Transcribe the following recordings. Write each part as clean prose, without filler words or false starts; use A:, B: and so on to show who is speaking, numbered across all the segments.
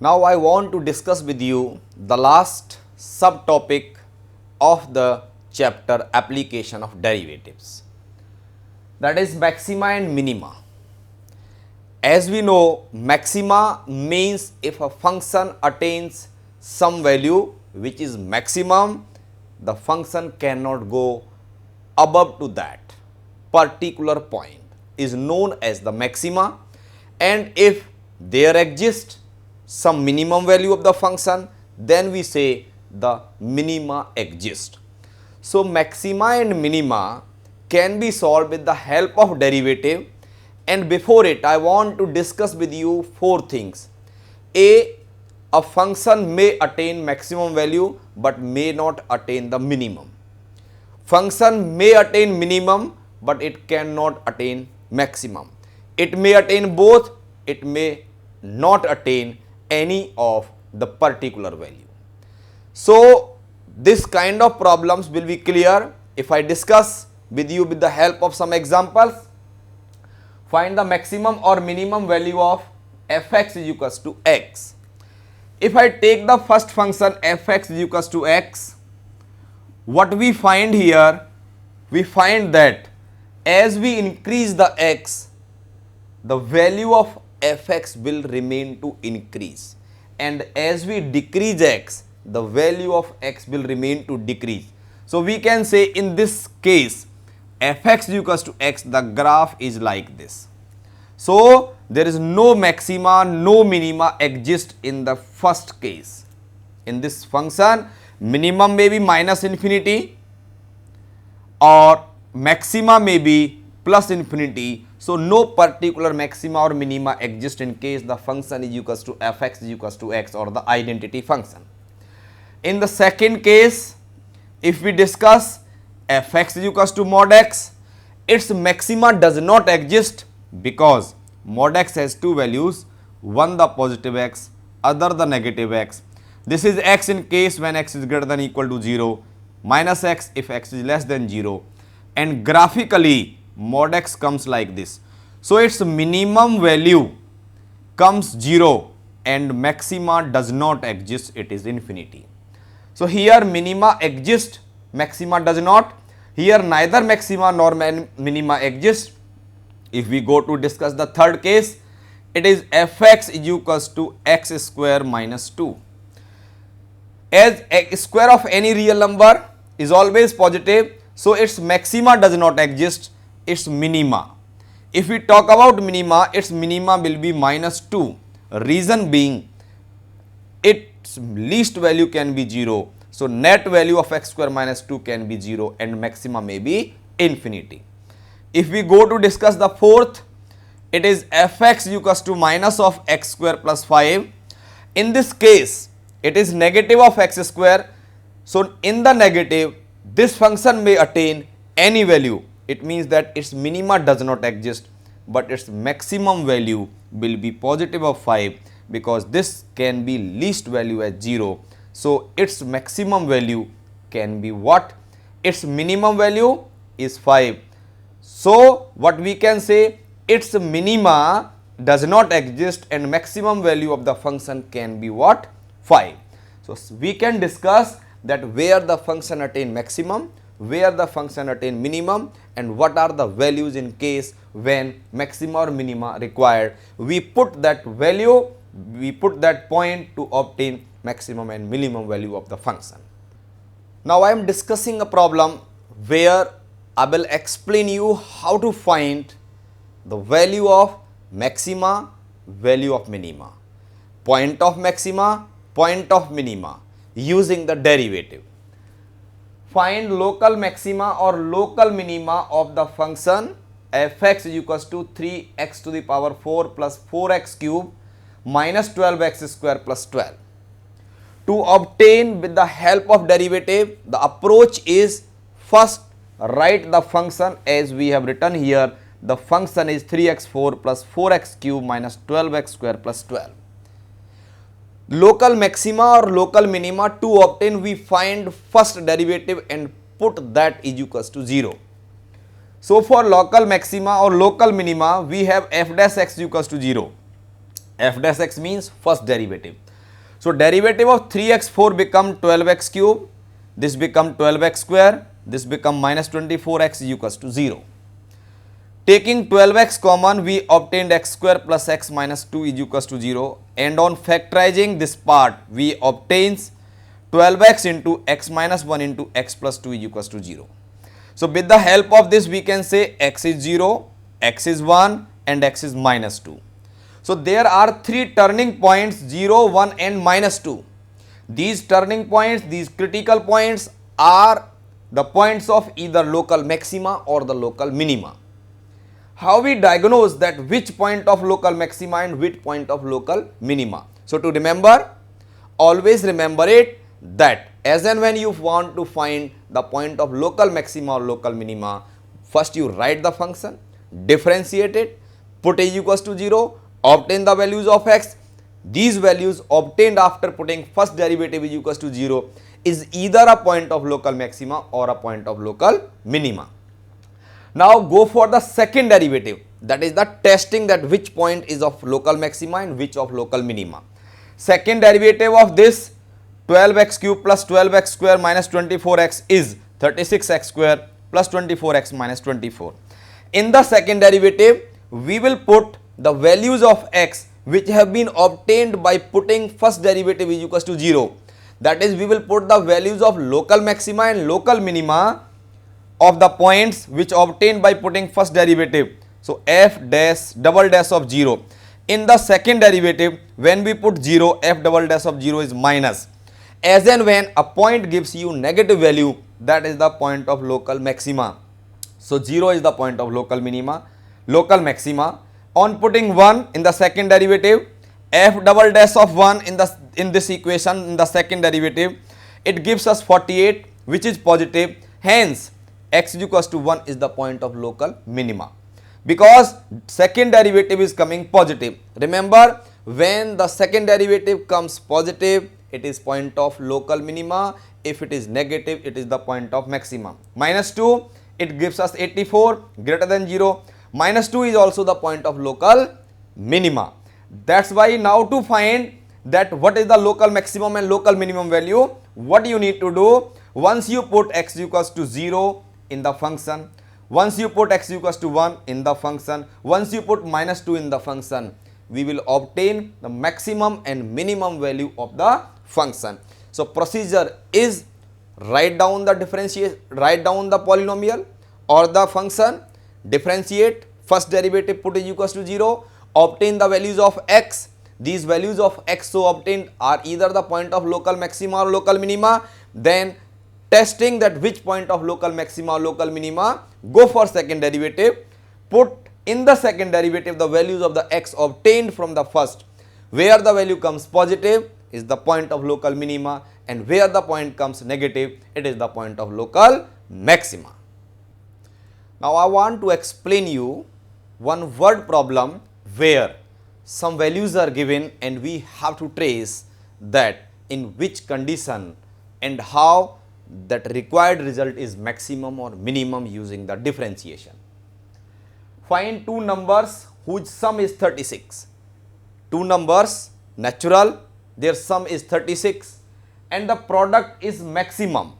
A: Now I want to discuss with you the last subtopic of the chapter application of derivatives, that is maxima and minima. As we know, maxima means if a function attains some value which is maximum, the function cannot go above to that particular point is known as the maxima, and if there exists some minimum value of the function, then we say the minima exist. So maxima and minima can be solved with the help of derivative, and before it I want to discuss with you four things. A function may attain maximum value but may not attain the minimum. Function may attain minimum but it cannot attain maximum. It may attain both, it may not attain any of the particular value. So this kind of problems will be clear if I discuss with you with the help of some examples. Find the maximum or minimum value of fx is equals to x. If I take the first function fx is equals to x, what we find here, we find that as we increase the x, the value of fx will remain to increase, and as we decrease x, the value of x will remain to decrease. So we can say in this case fx is equals to x, the graph is like this. So there is no maxima, no minima exist in the first case. In this function, minimum may be minus infinity or maxima may be plus infinity. So no particular maxima or minima exist in case the function is equals to fx is equals to x, or the identity function. In the second case, if we discuss fx is equals to mod x, its maxima does not exist because mod x has two values, one the positive x, other the negative x. This is x in case when x is greater than or equal to 0, minus x if x is less than 0, and graphically mod x comes like this. So its minimum value comes 0 and maxima does not exist, it is infinity. So here minima exist, maxima does not. Here neither maxima nor minima exist. If we go to discuss the third case, it is fx is equals to x square minus 2. As a square of any real number is always positive, so its maxima does not exist, its minima. If we talk about minima, its minima will be minus 2. Reason being, its least value can be 0. So net value of x square minus 2 can be 0 and maxima may be infinity. If we go to discuss the fourth, it is fx equals to minus of x square plus 5. In this case, it is negative of x square. So in the negative, this function may attain any value. It means that its minima does not exist, but its maximum value will be positive of 5 because this can be least value as 0. So its maximum value can be what? Its minimum value is 5. So what we can say, its minima does not exist and maximum value of the function can be what? 5. So we can discuss that where the function attain maximum, where the function attain minimum, and what are the values in case when maxima or minima required. We put that value, we put that point to obtain maximum and minimum value of the function. Now I am discussing a problem where I will explain you how to find the value of maxima, value of minima, point of maxima, point of minima using the derivative. Find local maxima or local minima of the function fx is equals to 3x to the power 4 plus 4x cube minus 12x square plus 12. To obtain with the help of derivative, the approach is first write the function as we have written here. The function is 3x4 plus 4x cube minus 12x square plus 12. Local maxima or local minima, to obtain we find first derivative and put that is equals to 0. So for local maxima or local minima, we have f dash x equals to 0. F dash x means first derivative. So derivative of 3x4 become 12x cube, this become 12x square, this become minus 24x is equals to 0. Taking 12x common, we obtained x square plus x minus 2 is equals to 0, and on factorizing this part, we obtains 12x into x minus 1 into x plus 2 is equals to 0. So with the help of this, we can say x is 0, x is 1 and x is minus 2. So there are three turning points, 0, 1 and minus 2. These turning points, these critical points are the points of either local maxima or the local minima. How we diagnose that which point of local maxima and which point of local minima? So to remember, always remember it that as and when you want to find the point of local maxima or local minima, first you write the function, differentiate it, put a equals to 0, obtain the values of x. These values obtained after putting first derivative is equals to 0 is either a point of local maxima or a point of local minima. Now go for the second derivative, that is the testing that which point is of local maxima and which of local minima. Second derivative of this 12x cube plus 12x square minus 24x is 36x square plus 24x minus 24. In the second derivative, we will put the values of x which have been obtained by putting first derivative is equals to 0. That is, we will put the values of local maxima and local minima of the points which obtained by putting first derivative. So f dash double dash of 0. In the second derivative, when we put 0, f double dash of 0 is minus. As and when a point gives you negative value, that is the point of local maxima. So 0 is the point of local minima, local maxima. On putting 1 in the second derivative, f double dash of 1 in this equation in the second derivative, it gives us 48, which is positive. Hence x is equals to 1 is the point of local minima, because second derivative is coming positive. Remember, when the second derivative comes positive, it is point of local minima. If it is negative, it is the point of maxima. Minus 2, it gives us 84 greater than 0. Minus 2 is also the point of local minima. That's why now to find that what is the local maximum and local minimum value, what you need to do, once you put x equals to 0 in the function, once you put x equals to 1 in the function, once you put minus 2 in the function, we will obtain the maximum and minimum value of the function. So procedure is write down the polynomial or the function, differentiate, first derivative put is equals to 0, obtain the values of x. These values of x so obtained are either the point of local maxima or local minima. Then testing that which point of local maxima or local minima, go for second derivative, put in the second derivative the values of the x obtained from the first. Where the value comes positive is the point of local minima, and where the point comes negative, it is the point of local maxima. Now I want to explain you one word problem where some values are given and we have to trace that in which condition and how that required result is maximum or minimum using the differentiation. Find two numbers whose sum is 36. Two numbers natural, their sum is 36 and the product is maximum.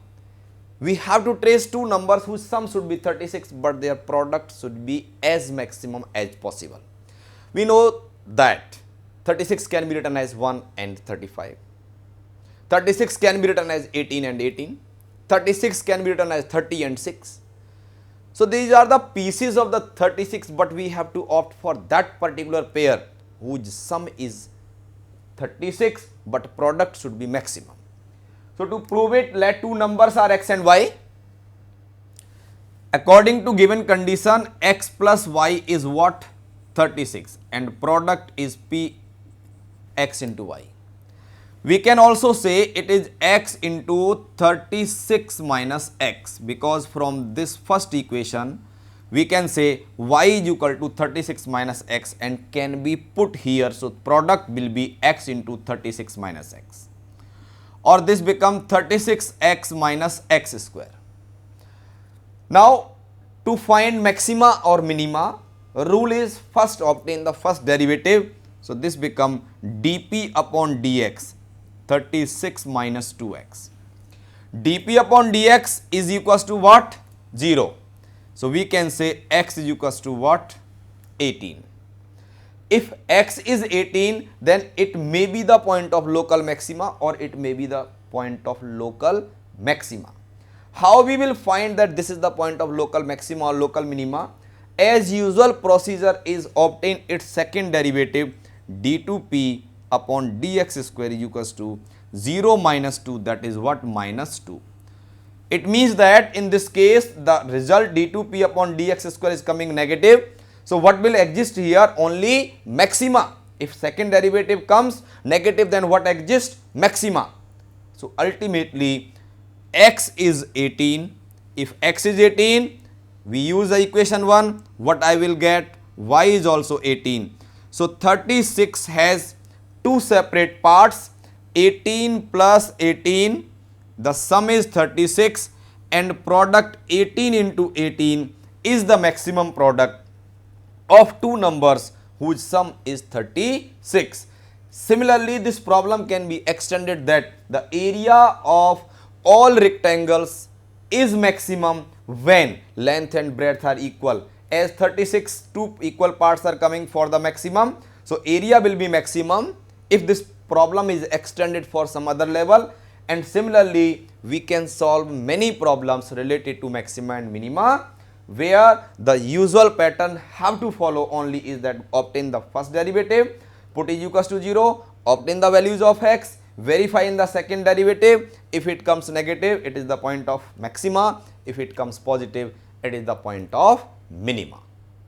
A: We have to trace two numbers whose sum should be 36 but their product should be as maximum as possible. We know that 36 can be written as 1 and 35. 36 can be written as 18 and 18. 36 can be written as 30 and 6. So these are the pieces of the 36, but we have to opt for that particular pair whose sum is 36 but product should be maximum. So to prove it, let two numbers are x and y. According to given condition, x plus y is what? 36 and product is p x into y. We can also say it is x into 36 minus x, because from this first equation we can say y is equal to 36 minus x and can be put here. So product will be x into 36 minus x, or this become 36x minus x square. Now to find maxima or minima, rule is first obtain the first derivative. So this become dp upon dx 36 minus 2x. dp upon dx is equals to what? 0. So, we can say x is equals to what? 18. If x is 18, then it may be the point of local maxima or it may be the point of local maxima. How we will find that this is the point of local maxima or local minima? As usual procedure is obtain its second derivative d2p upon dx square is equals to 0 minus 2, that is what? Minus 2. It means that in this case the result d2p upon dx square is coming negative. So, what will exist here? Only maxima. If second derivative comes negative, then what exists? Maxima. So, ultimately x is 18. If x is 18, we use the equation 1. What I will get? Y is also 18. So, 36 has two separate parts, 18 plus 18. The sum is 36 and product 18 into 18 is the maximum product of two numbers whose sum is 36. Similarly, this problem can be extended that the area of all rectangles is maximum when length and breadth are equal. As 36 two equal parts are coming for the maximum, so area will be maximum if this problem is extended for some other level. And similarly, we can solve many problems related to maxima and minima, where the usual pattern have to follow only is that obtain the first derivative, put is equals to 0, obtain the values of x, verify in the second derivative. If it comes negative, it is the point of maxima. If it comes positive, it is the point of minima.